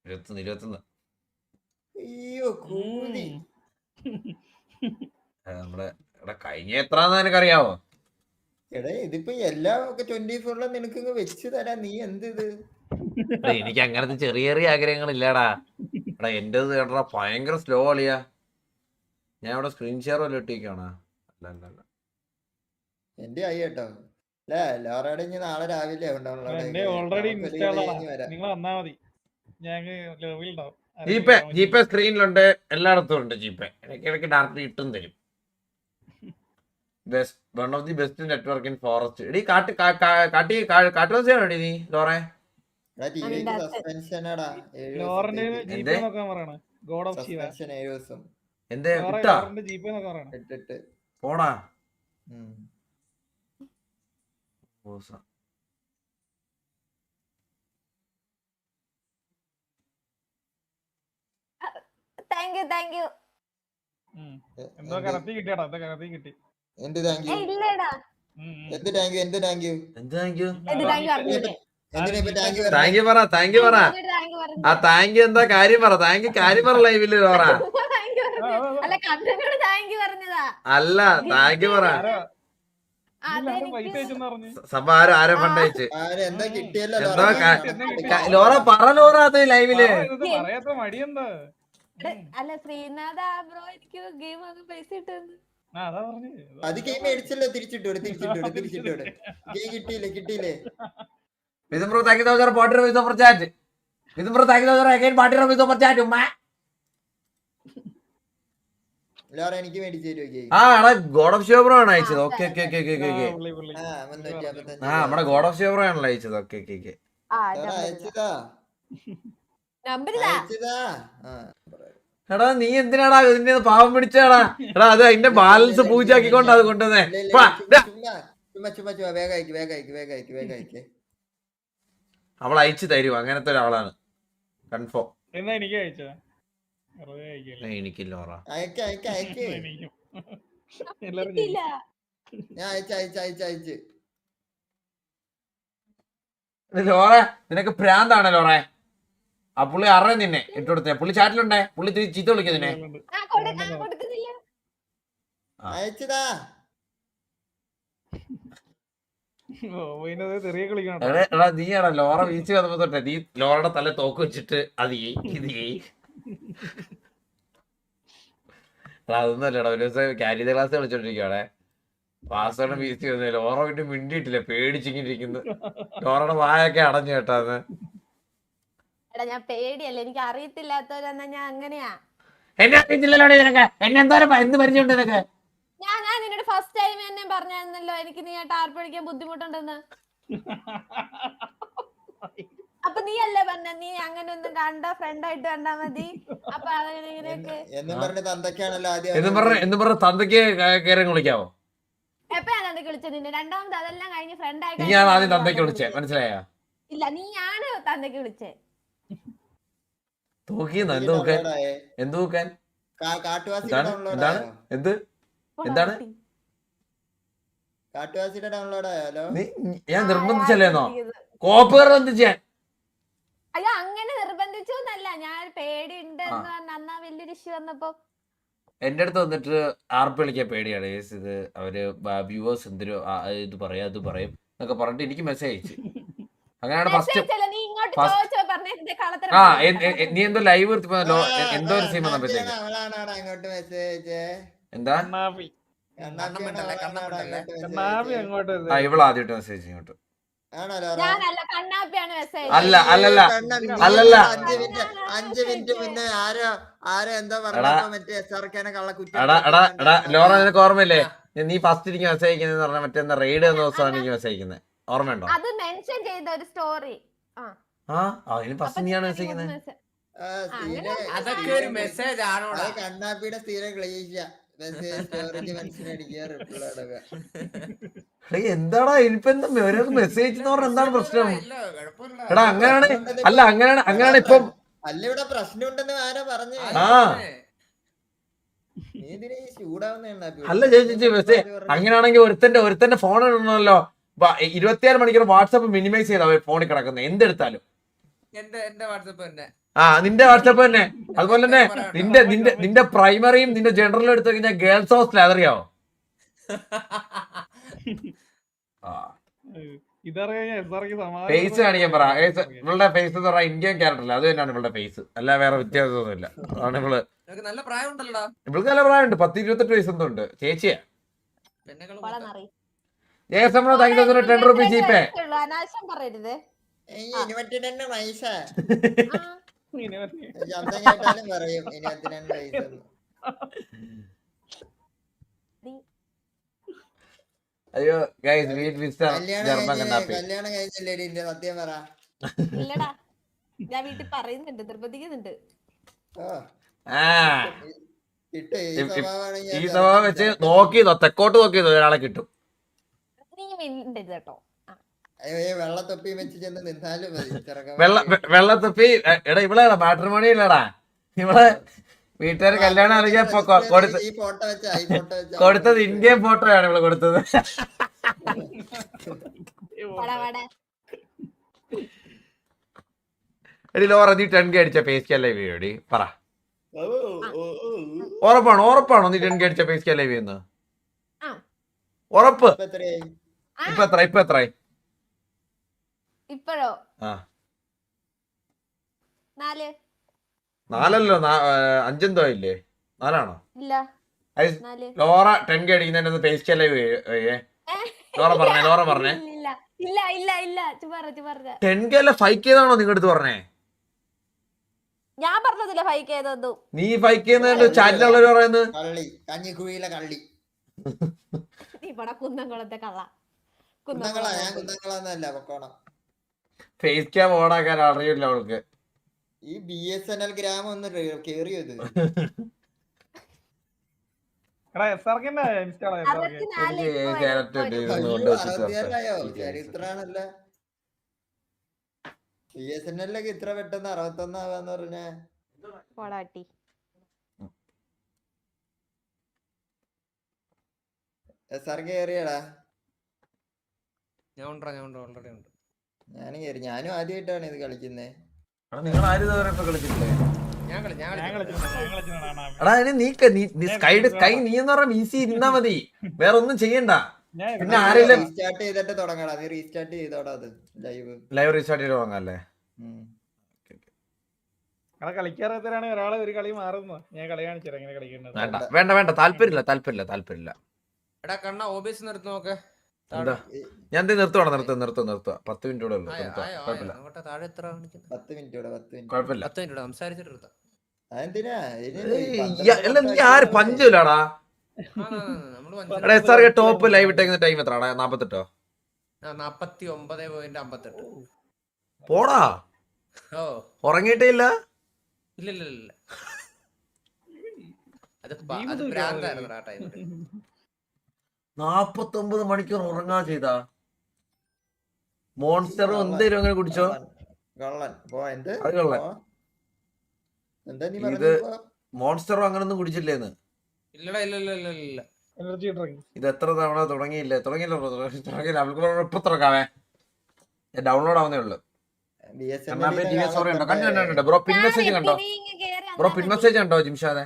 21 അയ്യോ കൂലി നമ്മുടെ എടാ കഴിഞ്ഞ എത്രാന്ന് നിനക്കറിയാവോ? എടാ ഇതിപ്പോ എല്ലാം ഒക്കെ 24 നിനക്ക് വെച്ച് തരാം. നീ എന്ത് ഇത് എനിക്ക് അങ്ങനത്തെ ചെറിയ ചെറിയ ആഗ്രഹങ്ങൾ ഇല്ലടാ. എടാ എന്റേത് കേട്ടടാ ഭയങ്കര സ്ലോ അളിയാ. ഞാൻ ഇവിടെ സ്ക്രീൻ ഷെയർ വല്ല ഇട്ടിരിക്കാണ്. അല്ല അല്ല അല്ല എന്റെ ആയി കേട്ടോ. അല്ല ലോറയുടെ ഇനി നാളെ രാവിലെ ഓൾറെഡി നിങ്ങൾ വന്നാ മതി. ജിപേ സ്ക്രീനിലുണ്ട്, എല്ലായിടത്തും ഉണ്ട് ജിപേ. ഇടയ്ക്കിടയ്ക്ക് ഡയറക്റ്റ് ഇട്ടും തരും. Best one of the best network in forest. എടീ കാട്ടുവാസിയാണോ നീ ലോറെ? എന്തേ പോടാ താങ്ക് യു. എന്തോ കറത്തി കിട്ടിയാടാ, എന്താ കറത്തി കിട്ടി. എന്ത് താങ്ക് യു ഇല്ലടാ, എന്ത് താങ്ക് യു എന്ത് താങ്ക് യു ഇത് താങ്ക് യു അറിഞ്ഞില്ലേ? എന്തിനാ ഇപ്പൊ താങ്ക് യു താങ്ക് യു പറ, താങ്ക് യു പറ. ആ താങ്ക് യു എന്താ കാര്യം പറ, കാര്യം പറ ലൈവില് ലോറ. അല്ല കണ്ണനോട് താങ്ക് യു പറഞ്ഞതാ. അല്ല താങ്ക് യു പറ. പൈസ അയച്ചെന്ന് പറഞ്ഞു. സഭ ആരോ ഫണ്ട് അയച്ച് എന്താ കിട്ടിയല്ലോ എന്തോ ലോറ പറ. ലോറ അത് ലൈവില് പറയാത്ത മടിയെന്താ? അല്ല ശ്രീനാഥ ബ്രോ എനിക്ക് ഗെയിം ഒക്കെ പൈസ ഇട്ടു. അതാ പറഞ്ഞു. അത് ഗെയിം മേടിച്ചല്ലോ, തിരിച്ചിട്ടോട് ഗെയിം കിട്ടിയില്ലേ With bro, thank you so much for the super chat. With bro, thank you so much again party with super chat. ലോറ എനിക്ക് മേടിച്ചു തരുമോ ഗെയിം? ആ എടാ ഗോഡ് ഓഫ് ഷിവബ്രോ ആണ് അയച്ചത്. Okay okay okay okay okay. ആ നമ്മുടെ ഗോഡ് ഓഫ് ഷിവബ്രോ ആണല്ലോ അയച്ചത്. Okay okay okay. അയച്ചതാ നമ്പർ അയച്ചതാ. എടാ നീ എന്തിനാടാ ഇതിന്റെ പാവം പിടിച്ചാടാ? എടാ അത് അതിന്റെ ബാലൻസ് പൂജാക്കിക്കൊണ്ട് അത് കൊണ്ടുവന്നേ. ചുമ്മാ വേഗം അയക്ക്. അവൾ അയച്ചു തരും, അങ്ങനത്തെ ഒരാളാണ് കൺഫേം. എന്നാ എനിക്ക് അയച്ചാ എനിക്കില്ല അയക്ക്. ഞാൻ അയച്ച് ലോറെ നിനക്ക് ഭ്രാന്താണ് ലോറെ. ആ പുള്ളി അറിയാം നിന്നെ ഇട്ടുകൊടുത്തേ. പുള്ളി ചാറ്റിലുണ്ടേ, പുള്ളി ചീത്ത വിളിക്കും നിന്നെ. അയച്ചതാ. എടാ നീയാടാ ലോറ വീഴ്ച വന്നപ്പോ തൊട്ടെ നീ ലോറയുടെ തല തോക്ക് വെച്ചിട്ട് അത് ഇത് അതൊന്നുമല്ലടാ. ഒരു ദിവസം ക്യാരി ക്ലാസ് കളിച്ചോണ്ടിരിക്കുവാണേ. പാസ്വേഡ് വീഴ്ച വന്നു. ലോറ പിന്നെ മിണ്ടിയിട്ടില്ല, പേടിച്ചിങ്ങിരിക്കുന്നു. ലോറയുടെ വായൊക്കെ അടഞ്ഞു കേട്ടാന്ന്. എടാ ഞാൻ പേടിയല്ല, എനിക്ക് അറിയത്തില്ലാത്തവരെന്നാ ഞാൻ അങ്ങനെയാ. എന്നെ അറിയത്തില്ലല്ലോ നിനക്ക്. എന്നെ എന്തോരം എന്ത് പരിചയമുണ്ട് നിനക്ക്? ഞാൻ നിന്നോട് ഫസ്റ്റ് ടൈം എന്നെ പറഞ്ഞായിരുന്നല്ലോ എനിക്ക് നീ ടാർപ്പ് അടിക്കാൻ ബുദ്ധിമുട്ടുണ്ടെന്ന്. അപ്പൊ നീ അല്ലേ പറഞ്ഞ നീ അങ്ങനെ ഒന്നും കണ്ട ഫ്രണ്ട് ആയിട്ട് കണ്ടാ മതി. അപ്പൊ അങ്ങനെയൊക്കെ എന്ന് പറഞ്ഞ തന്തയ്ക്ക് കയറി വിളിക്കാവോ? എപ്പോഴാണ് തന്തയ്ക്ക് വിളിച്ചത് നിന്നെ? രണ്ടാമത് അതെല്ലാം കഴിഞ്ഞ് ഫ്രണ്ട് ആയിട്ട് നീയാണ് ആദ്യം തന്തയ്ക്ക് വിളിച്ചേ, മനസ്സിലായോ? ഇല്ല, നീയാണ് തന്തയ്ക്ക് വിളിച്ചേ. തൂക്കിയെന്നോ? എന്ത് തൂക്കാൻ? എന്ത് തൂക്കാൻ? എന്ത് എന്താണ്? ഞാൻ നിർബന്ധിച്ചല്ലേന്നോ? കോപ്പ് നിർബന്ധിച്ചാൻ? അയ്യോ അങ്ങനെ നിർബന്ധിച്ചു എന്നല്ല, ഞാൻ പേടി ഉണ്ടെന്ന് അന്നാ വലിയൊരു ഇഷ്യൂ വന്നപ്പോ എന്റെ അടുത്ത് വന്നിട്ട് ആർപ്പ് വിളിക്കാൻ പേടിയാണ്. ഇത് അവര് വ്യൂവേഴ്സ് എന്തൊരു ഇത് പറയും അത് പറയും എന്നൊക്കെ പറഞ്ഞിട്ട് എനിക്ക് മെസ്സേജ് അയച്ചു. അങ്ങനെയാണ് ഫസ്റ്റ്. നീ എന്തോ ലൈവ് എന്തോ ഒരു സീൻ വന്നപ്പോഴത്തേക്ക് എന്താ ഇവള് ആദ്യമായിട്ട് മെസ്സേജ് ഇങ്ങോട്ട്. അല്ല അല്ലല്ല അല്ലല്ല 5 മിനിറ്റ് മുന്നേ ആരോ എന്താ എടാ ലോറ നിനക്ക് ഓർമ്മയില്ലേ നീ ഫസ്റ്റ് എനിക്ക് മെസ്സേജ് അയക്കുന്നത് പറഞ്ഞ മറ്റേ റെയ്ഡ് എന്ന ദിവസമാണ് എനിക്ക് മെസ്സേജ് അയക്കുന്നത്. ഓർമ്മയുണ്ടോ? അത് മെൻഷൻ ചെയ്ത ഒരു സ്റ്റോറി. അതിന് ഫസ്റ്റ് നീയാണ് മെസ്സേജ് അയക്കുന്നത്. അതൊക്കെ ഒരു മെസ്സേജ് ആണോ? കണ്ണാപ്പിയുടെ സ്ഥിരം ക്ലേശ എന്താടാ ഇനിയിപ്പോ എന്താ മെസ്സേജ് എന്ന് പറഞ്ഞ എന്താണ് പ്രശ്നം? എടാ അങ്ങനെയാണ്. അല്ല അങ്ങനെയാണ് ഇപ്പം. അല്ല ഇവിടെ പ്രശ്നം ഉണ്ടെന്ന് ആരാ പറഞ്ഞു? അല്ല ചേച്ചി മെസ്സേജ് അങ്ങനെയാണെങ്കിൽ ഒരുത്തന്റെ ഫോൺ ഇടണമല്ലോ. 24 മണിക്കൂർ വാട്സാപ്പ് മിനിമൈസ് ചെയ്താ ഫോണിൽ കിടക്കുന്നത് എന്തെടുത്താലും. എന്റെ വാട്സപ്പ് തന്നെ. ആ നിന്റെ വാട്സപ്പ് തന്നെ. അതുപോലെ തന്നെ നിന്റെ പ്രൈമറിയും നിന്റെ ജനറലും എടുത്തു കഴിഞ്ഞാൽ ഗേൾസ് ഹോസ്റ്റൽ അതറിയാവോ? ഫേസ് കാണിക്കാൻ പറ. ഇവളുടെ ഫേസ് എന്ന് പറഞ്ഞാൽ ഇന്ത്യൻ ക്യാരക്ടർ അത് തന്നെയാണ് ഇവളുടെ ഫേസ്, അല്ല വേറെ വ്യത്യാസമൊന്നുമില്ല. അതാണ് ഇവള്. നല്ല പ്രായം ഉണ്ടല്ലോടാ. ഇവൾക്ക് നല്ല പ്രായമുണ്ട്, 10-28 വയസ്സെന്തോ ഉണ്ട്. ചേച്ചിയാ. ജയസമ്മ താങ്ക് യു 10 റുപ്പീസ് ജീപ്പേ. അനാവശ്യം പറയരുത്. 22 വയസ്സാ. ആ, ശബ്ദം കേട്ടാലും പറയും 22 വയസ്സെന്ന്. അയ്യോ ഗൈസ് മീറ്റ് മിസ്റ്റർ ജർമ്മൻ കണ്ണാപ്പി. കല്യാണം കഴിഞ്ഞല്ലേ ഇന്റെ സത്യം പറ. ഇല്ലടാ ഞാൻ വീട്ടിൽ പറയുന്നുണ്ട്, നിർബന്ധിക്കുന്നുണ്ട്. ഓ ആ കിട്ടും ഈ സ്വഭാവമാണെങ്കിൽ. ഈ സ്വഭാവം വെച്ച് നോക്കിയതോ തെക്കോട്ട് നോക്കിയതോ ഒരാളെ കിട്ടും. നീ മിണ്ടരുത് കേട്ടോ. വെള്ളത്തൊപ്പി വെച്ച് ചെന്ന് നിന്നാലും മതി ചെറുക്കൻ. വെള്ളത്തൊപ്പി എടാ ഇവിടെ മാട്രിമോണി ഇല്ലടാ, ഇവിടെ വീട്ടുകാർ കല്യാണം അറിയാൻ ഈ ഫോട്ടോ വെച്ചാ ഈ ഫോട്ടോ വെച്ചാ കൊടുത്തത് ഇന്ത്യൻ ഫോട്ടോയാണ് ഇവിടെ കൊടുത്തത്. വാടാ, വാടാ. എടി ലോറ നീ 10K അടിച്ച പേസ്കി അല്ലേ വീടി പറ. ഉറപ്പാണോ നീ 10K അടിച്ച പേസ്കി അല്ലേ വീന്ന്? ആ. ഉറപ്പ്? ഇപ്പൊ എത്രയായി? ഇപ്പൊ എത്രയായി? ഇപ്പോഴോ ആ 4. 4അല്ലോ 5 എന്തോ ഇല്ലേ? 4ആണോ? ഇല്ല 4. ലോറ 10K അടിക്കുന്നതിന്റെ പേസ്കി അല്ലേ ലോറ പറഞ്ഞേ. ഇല്ല ചുമ്മാ 10K അല്ല 5K ആണോ നിങ്ങളുടെ അടുത്ത് പറഞ്ഞേ? ഞാൻ പറഞ്ഞതില്ല 5K ഏതൊന്നും. നീ 5K ചാറ്റിലുള്ളവര് പറയുന്നത് കള്ളി കഞ്ഞിക്കുഴിയിലെ കള്ളി. നീ ഇവിടെ കുന്നംകുളത്തെ കള്ള. കുന്നങ്ങളാ, ഞാൻ കുന്നങ്ങളൊന്നല്ല പൊക്കോണം. ഫേസ് ക്യാം ഓണാക്കാൻ അറിയില്ല അവൾക്ക്. ഈ BSNL ഗ്രാമം ഒന്ന് കേറിയത്. ചരിത്രാണല്ല BSNL ഇത്ര പെട്ടെന്ന് 61 ആവാന്ന് പറഞ്ഞ പോടാട്ടി. SRK കേറിയടാ. ഞാൻ ഓൾറെഡി ഉണ്ട്. ഞാനും കേറി. ഞാനും ആദ്യമായിട്ടാണ് ഇത് കളിക്കുന്നേ. നിങ്ങൾ ആരും കളിച്ചിട്ടില്ലേ? ഞാൻ എടാ സ്കൈ നീ എന്ന് പറഞ്ഞ ഈസി ഇരുന്നാ മതി, വേറെ ഒന്നും ചെയ്യണ്ട. പിന്നെ ആരെങ്കിലും റീസ്റ്റാർട്ട് ചെയ്തിട്ട് തുടങ്ങടാ. നീ റീസ്റ്റാർട്ട് ചെയ്തോടാ അത് ലൈവ് റീസ്റ്റാർട്ട് ചെയ്ത് തുടങ്ങാല്ലേ? കളിക്കാറാണ് ഒരാളെ ഒരു കളി മാറുന്നു. ഞാൻ കളി കാണിച്ചു എങ്ങനെ കളിക്കുന്നത്. വേണ്ട താല്പര്യമില്ല. എടാ കണ്ണ OBS നിർത്തി നോക്ക്. എന്താ ഞാൻ നിർത്തുവാണ്? നിർത്തുക 10 മിനിറ്റ് കൂടെ ഉള്ളു. താഴെ എത്ര 10 മിനിറ്റ് കുഴപ്പമില്ല. 10 മിനിറ്റ് സംസാരിച്ചിട്ട് എടുത്താ. അതെന്തിനാ അല്ല നീ ആര് പഞ്ചില്ലാടാ? SRK ടോപ്പ് ലൈവ് ഇട്ടേക്കുന്ന ടൈം എത്രടാ? 48 49.58. പോടാ, ഉറങ്ങിയിട്ടേ ഇല്ല. ഇല്ല അത് ഭ്രാന്തായിരുന്നു ആ ടൈമില്. 49 മണിക്കൂർ ഉറങ്ങാ ചെയ്താ മോൺസ്റ്റർ എന്തേലും അങ്ങനെ കുടിച്ചോ? അത് കള്ളൻ. ഇത് മോൺസ്റ്ററോ അങ്ങനൊന്നും കുടിച്ചില്ലേന്ന്? ഇല്ല. ഇത് എത്ര തവണ തുടങ്ങിയില്ല ഇപ്പൊ തുറക്കാവേ. ഡൗൺലോഡ് ആവുന്നേ ഉള്ളു. കണ്ടോ ബ്രോ? പിൻ മെസ്സേജ് കണ്ടോ ബ്രോ? പിൻ മെസ്സേജ് കണ്ടോ ജിംഷാദെ?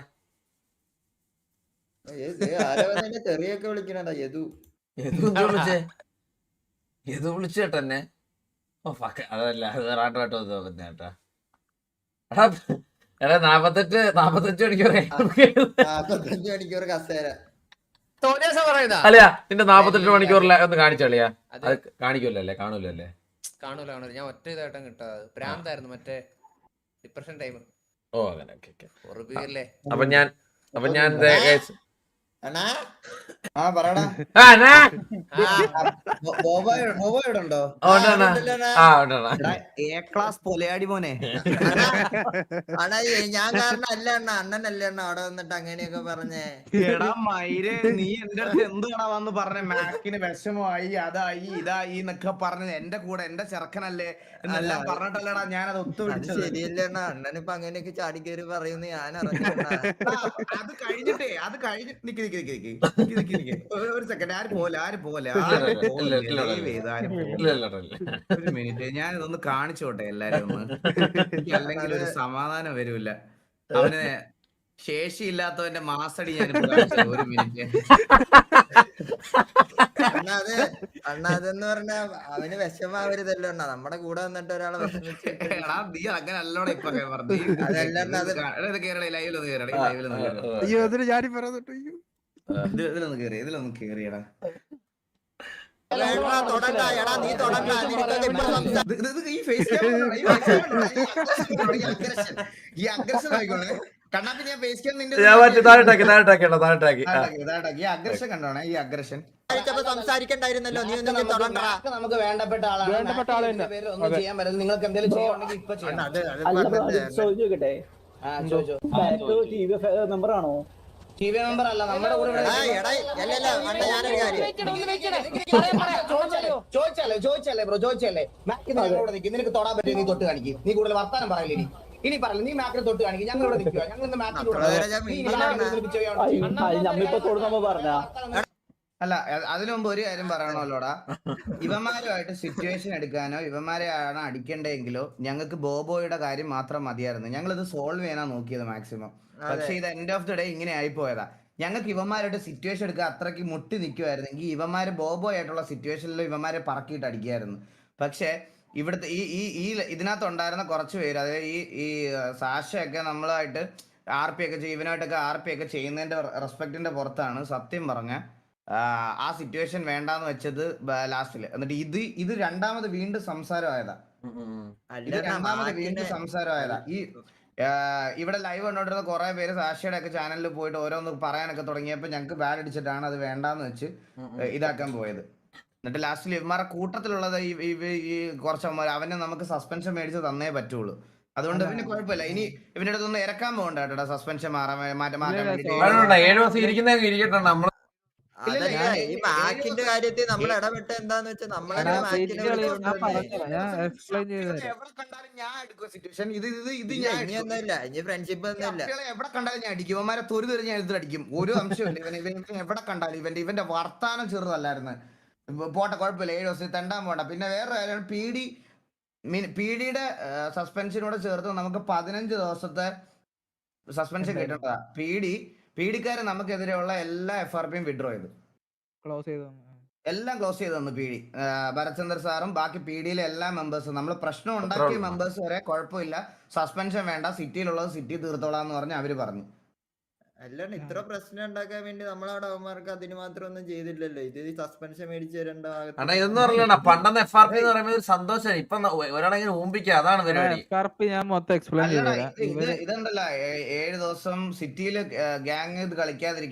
ചെറിയൊക്കെ വിളിക്കണ യദു വിളിച്ചേട്ടെന്നെ. അതല്ല അത് റാട്ടോ നോക്കുന്നേട്ടാ. എടാ 45 മണിക്കൂർ കസേര. അല്ലയാ നിന്റെ 48 മണിക്കൂറിലെ ഒന്ന് കാണിച്ചളിയാ. അത് കാണിക്കൂലല്ലേ? കാണൂലല്ലേ? കാണൂല. ഞാൻ ഒറ്റ ഇതായിട്ടും കിട്ടാ. ഭ്രാന്തായിരുന്നു മറ്റേ ഡിപ്രഷൻ ടൈം. ഓ അങ്ങനെ. അപ്പൊ ഞാൻ അണ്ണാ പറടാ. ഉണ്ടോ? മോനെ അണ്ണാ ഞാൻ കാരണം അല്ല അണ്ണ, അണ്ണനല്ലേ അണ്ണ അവിടെ വന്നിട്ട് അങ്ങനെയൊക്കെ പറഞ്ഞേ. എടാ മയിരെ, നീ എന്റെ അടുത്ത് എന്താണ് വന്ന് പറഞ്ഞ മാക്കിന് വിഷമമായി അതായി ഇതായി എന്നൊക്കെ പറഞ്ഞത് എന്റെ കൂടെ എന്റെ ചെറുക്കനല്ലേ എന്നെല്ലാം പറഞ്ഞിട്ടല്ലടാ ഞാനത് ഒത്തുപിടിച്ചത്. ശരിയല്ലേ അണ്ണ? അണ്ണനിപ്പൊ അങ്ങനെയൊക്കെ ചാടിക്കേറി പറയുന്നു ഞാൻ അറിഞ്ഞ. അത് കഴിഞ്ഞിട്ട് ഒരു സെക്കൻഡ്, ആരും പോലെ ഒരു മിനിറ്റ്, ഞാൻ ഇതൊന്ന് കാണിച്ചോട്ടെ എല്ലാരും ഒന്ന്. അല്ലെങ്കിൽ ഒരു സമാധാനം വരൂല. അവന് ശേഷിയില്ലാത്തവന്റെ മാസടി ഞാൻ ഒരു മിനിറ്റ്. അണ്ണാ അതെന്ന് പറഞ്ഞാ അവന് വിഷമാവരുതല്ലോ അണ്ണാ, നമ്മുടെ കൂടെ വന്നിട്ട് ഒരാളെ വിഷമിച്ച് എടാ നീ അങ്ങനെ അല്ലോടെ ഇപ്പൊ പറഞ്ഞു. ലൈവിലൊന്ന് കേറണേ, ലൈവിലൊന്ന് കേറി, അയ്യോ അതിന് ഞാനീ പറയുന്നുണ്ട്. അയ്യോ ഇതിലൊന്ന് കേറിയടാ. വേണ്ടാ, തൊടണ്ട, എടാ നീ തൊടണ്ട, നിനക്കൊക്കെ ഇപ്പൊ സംസാരിക്കാം. ഈ ഫേസ് ഈ അഗ്രഷൻ ആയിക്കോണേ. കണ്ണാപ്പി ഞാൻ ഫേസ് ക്യാം നിന്റെ ഈ അഗ്രഷൻ കണ്ടോണേ, ഈ അഗ്രഷൻ സംസാരിക്കണ്ടായിരുന്നല്ലോ, നീ ഒന്നും തൊടണ്ട. നമുക്ക് വേണ്ടപ്പെട്ട ആളാണ്. വേണ്ടപ്പെട്ട ആള് തന്നെ. പേര് ഒന്നും ചെയ്യാൻ പറ്റില്ല. നിങ്ങൾക്ക് എന്തെങ്കിലും ചെയ്യണമെങ്കിൽ ഇപ്പൊ ചെയ്യാം. ചോദിക്കട്ടെ, മെമ്പർ ആണോ? ടി വി മെമ്പർ അല്ല, നമ്മുടെ കൂടെ ഞാനൊരു കാര്യം ചോദിച്ചല്ലേ ബ്രോ, ചോദിച്ചല്ലേ നിനക്ക് തൊടാൻ പറ്റും, നീ തൊട്ട് കാണിക്കും. നീ കൂടുതൽ വർത്താനം പറയില്ല. ഇനി പറയില്ല, നീ മാക്കിൽ തൊട്ട് കാണിക്കും. ഞങ്ങൾ ഇവിടെ നിൽക്കുക, ഞങ്ങൾ ഇന്ന് നമ്മിപ്പോ തൊടുന്നമ്മ പറഞ്ഞ അല്ല, അതിനു മുമ്പ് ഒരു കാര്യം പറയണല്ലോടാ. ഇവന്മാരുമായിട്ട് സിറ്റുവേഷൻ എടുക്കാനോ ഇവന്മാരെയാണ് അടിക്കണ്ടെങ്കിലോ ഞങ്ങൾക്ക് ബോബോയുടെ കാര്യം മാത്രം മതിയായിരുന്നു. ഞങ്ങൾ ഇത് സോൾവ് ചെയ്യാനാ നോക്കിയത് മാക്സിമം. പക്ഷെ ഇത് എൻഡ് ഓഫ് ദി ഡേ ഇങ്ങനെ ആയിപ്പോയതാ. ഞങ്ങൾക്ക് ഇവന്മാരായിട്ട് സിറ്റുവേഷൻ എടുക്കുക അത്രയ്ക്ക് മുട്ടി നിൽക്കുമായിരുന്നെങ്കിൽ ഇവന്മാര് ബോബോ ആയിട്ടുള്ള സിറ്റുവേഷനിൽ ഇവന്മാരെ പറക്കിയിട്ട് അടിക്കായിരുന്നു. പക്ഷെ ഇവിടുത്തെ ഈ ഇതിനകത്തുണ്ടായിരുന്ന കുറച്ച് പേര്, അതായത് ഈ സാഷയൊക്കെ നമ്മളായിട്ട് RP ഒക്കെ ഇവനായിട്ടൊക്കെ RP ഒക്കെ ചെയ്യുന്നതിന്റെ റെസ്പെക്ടിന്റെ പുറത്താണ് സത്യം പറഞ്ഞ ആ സിറ്റുവേഷൻ വേണ്ടാന്ന് വെച്ചത് ലാസ്റ്റില്. എന്നിട്ട് ഇത് രണ്ടാമത് വീണ്ടും സംസാരമായതാ. ഈ ഇവിടെ ലൈവ് കണ്ടോണ്ടിരുന്ന കുറെ പേര് സാക്ഷിയുടെ ഒക്കെ ചാനലിൽ പോയിട്ട് ഓരോന്ന് പറയാനൊക്കെ തുടങ്ങിയപ്പോ ഞങ്ങൾക്ക് ബാഡ് അടിച്ചിട്ടാണ് അത് വേണ്ടാന്ന് വെച്ച് ഇതാക്കാൻ പോയത്. എന്നിട്ട് ലാസ്റ്റിൽ ഇവന്മാരുടെ കൂട്ടത്തിലുള്ളത് ഈ കുറച്ചമ്മ അവനെ നമുക്ക് സസ്പെൻഷൻ മേടിച്ച് തന്നേ പറ്റുള്ളൂ. അതുകൊണ്ട് പിന്നെ കുഴപ്പമില്ല. ഇനി ഇവന്റെ അടുത്തൊന്ന് ഇറക്കാൻ പോകണ്ട കേട്ടോ, സസ്പെൻഷൻ മാറ്റാൻ വേണ്ടി. ഈ മാക്കിന്റെ കാര്യത്തിൽ നമ്മൾ ഇടപെട്ട എന്താന്ന് വെച്ചാൽ നമ്മളെ ഇനി ഫ്രണ്ട്ഷിപ്പ് ഒന്നുമില്ല. എവിടെ കണ്ടാലും ഞാൻ അടിക്കും. ഇവന്മാരെ തൊരു തെറി ഞാൻ എടുത്തിട്ടടിക്കും. ഒരു അംശമില്ല. ഇവൻ എവിടെ കണ്ടാലും ഇവന്റെ വർത്താനം ചെറുതല്ലായിരുന്നു. പോട്ടെ, കുഴപ്പമില്ല, 7 ദിവസം തെണ്ടാൻ പോണ്ട. പിന്നെ വേറെ കാര്യം, PDയുടെ സസ്പെൻഷനോട് ചേർത്ത് നമുക്ക് 15 ദിവസത്തെ സസ്പെൻഷൻ കിട്ടേണ്ടതാ. PDക്കാരെ നമുക്കെതിരെയുള്ള എല്ലാ FRPയും വിഡ്രോ ചെയ്തു, എല്ലാം ക്ലോസ് ചെയ്ത് തന്നു PD. ഭരത്ചന്ദ്ര സാറും ബാക്കി PDയിലെ എല്ലാ മെമ്പേഴ്സും, നമ്മൾ പ്രശ്നം ഉണ്ടാക്കിയ മെമ്പേഴ്സ് വരെ കുഴപ്പമില്ല, സസ്പെൻഷൻ വേണ്ട, സിറ്റിയിലുള്ളത് സിറ്റി തീർത്തോളാന്ന് പറഞ്ഞ് അവര് പറഞ്ഞു. അല്ലാണ്ട് ഇത്ര പ്രശ്നം ഉണ്ടാക്കാൻ വേണ്ടി നമ്മളവിടെ അവന്മാർക്ക് അതിന് മാത്രം ഒന്നും ചെയ്തില്ലല്ലോ. ഇത് സസ്പെൻഷൻ മേടിച്ചു തരേണ്ട ഇതൊന്നും അറിയില്ല. പണ്ടെന്ന് FRP എന്ന് പറയുമ്പോൾ ഒരു സന്തോഷം. ഇപ്പൊ ഒരാളെങ്ങനെ ഊമ്പിക്കുക, അതാണ് പരിപാടി. ഞാൻ മൊത്തം എക്സ്പ്ലെയിൻ ചെയ്തു. ഇതുണ്ടല്ലോ 7 ദിവസം സിറ്റിയില് ഗ്യാങ് ഇത് കളിക്കാതിരിക്കും.